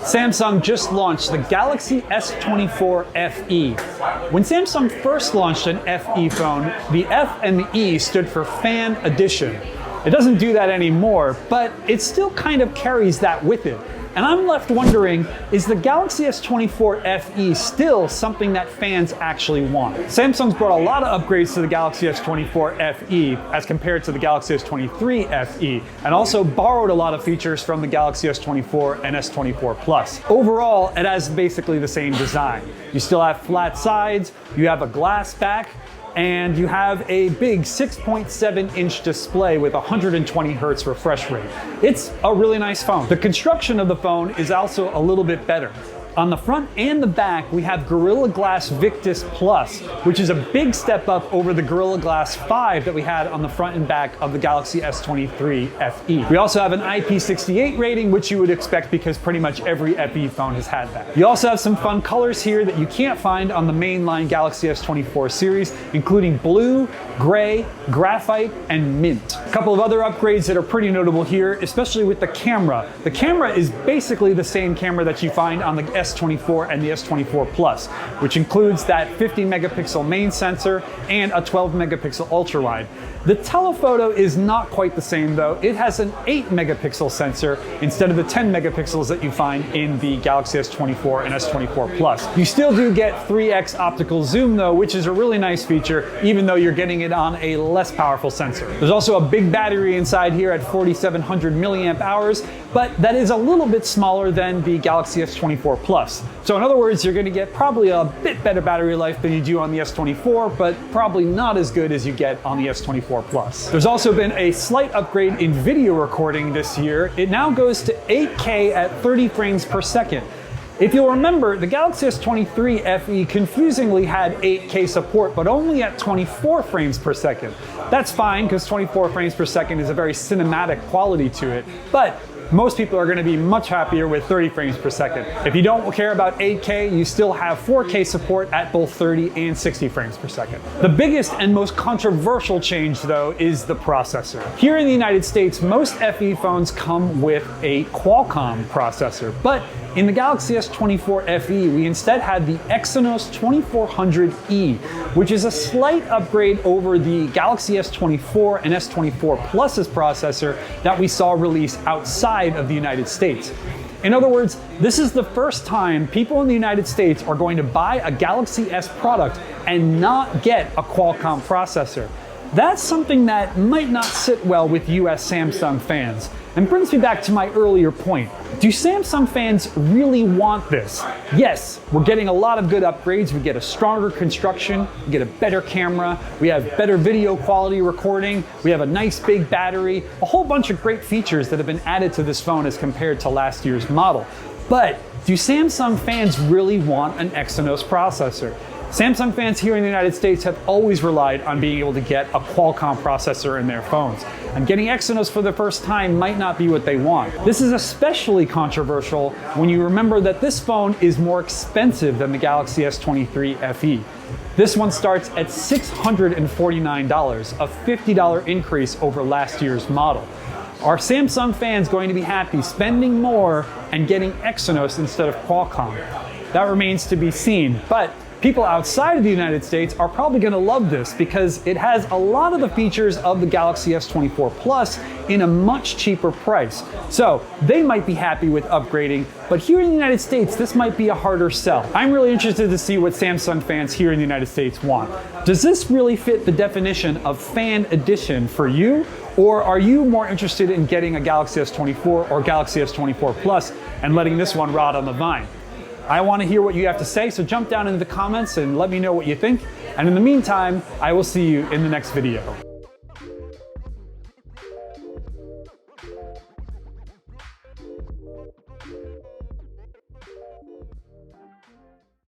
Samsung just launched the Galaxy S24 FE. When Samsung first launched an FE phone, the F and the E stood for Fan Edition. It doesn't do that anymore, but it still kind of carries that with it. And I'm left wondering, is the Galaxy S24 FE still something that fans actually want? Samsung's brought a lot of upgrades to the Galaxy S24 FE as compared to the Galaxy S23 FE, and also borrowed a lot of features from the Galaxy S24 and S24 Plus. Overall, it has basically the same design. You still have flat sides, you have a glass back, and you have a big 6.7-inch display with 120 Hz refresh rate. It's a really nice phone. The construction of the phone is also a little bit better. On the front and the back, we have Gorilla Glass Victus Plus, which is a big step up over the Gorilla Glass 5 that we had on the front and back of the Galaxy S23 FE. We also have an IP68 rating, which you would expect because pretty much every FE phone has had that. You also have some fun colors here that you can't find on the mainline Galaxy S24 series, including blue, gray, graphite, and mint. A couple of other upgrades that are pretty notable here, especially with the camera. The camera is basically the same camera that you find on the S24 and the S24 Plus, which includes that 50 megapixel main sensor and a 12 megapixel ultra wide. The telephoto is not quite the same though. It has an 8 megapixel sensor instead of the 10 megapixels that you find in the Galaxy S24 and S24 Plus. You still do get 3x optical zoom though, which is a really nice feature, even though you're getting it on a less powerful sensor. There's also a big battery inside here at 4,700 milliamp hours, but that is a little bit smaller than the Galaxy S24 Plus. So in other words, you're going to get probably a bit better battery life than you do on the S24, but probably not as good as you get on the S24 Plus. There's also been a slight upgrade in video recording this year. It now goes to 8K at 30 frames per second. If you'll remember, the Galaxy S23 FE confusingly had 8K support, but only at 24 frames per second. That's fine, because 24 frames per second is a very cinematic quality to it, but most people are going to be much happier with 30 frames per second. If you don't care about 8K, you still have 4K support at both 30 and 60 frames per second. The biggest and most controversial change, though, is the processor. Here in the United States, most FE phones come with a Qualcomm processor, but in the Galaxy S24 FE, we instead had the Exynos 2400E, which is a slight upgrade over the Galaxy S24 and S24 Plus's processor that we saw release outside of the United States. In other words, this is the first time people in the United States are going to buy a Galaxy S product and not get a Qualcomm processor. That's something that might not sit well with US Samsung fans, and brings me back to my earlier point. Do Samsung fans really want this? Yes, we're getting a lot of good upgrades. We get a stronger construction, we get a better camera, we have better video quality recording, we have a nice big battery, a whole bunch of great features that have been added to this phone as compared to last year's model. But do Samsung fans really want an Exynos processor? Samsung fans here in the United States have always relied on being able to get a Qualcomm processor in their phones, and getting Exynos for the first time might not be what they want. This is especially controversial when you remember that this phone is more expensive than the Galaxy S23 FE. This one starts at $649, a $50 increase over last year's model. Are Samsung fans going to be happy spending more and getting Exynos instead of Qualcomm? That remains to be seen, but people outside of the United States are probably going to love this because it has a lot of the features of the Galaxy S24 Plus in a much cheaper price. So they might be happy with upgrading, but here in the United States, this might be a harder sell. I'm really interested to see what Samsung fans here in the United States want. Does this really fit the definition of fan edition for you? Or are you more interested in getting a Galaxy S24 or Galaxy S24 Plus and letting this one rot on the vine? I want to hear what you have to say, so jump down into the comments and let me know what you think. And in the meantime, I will see you in the next video.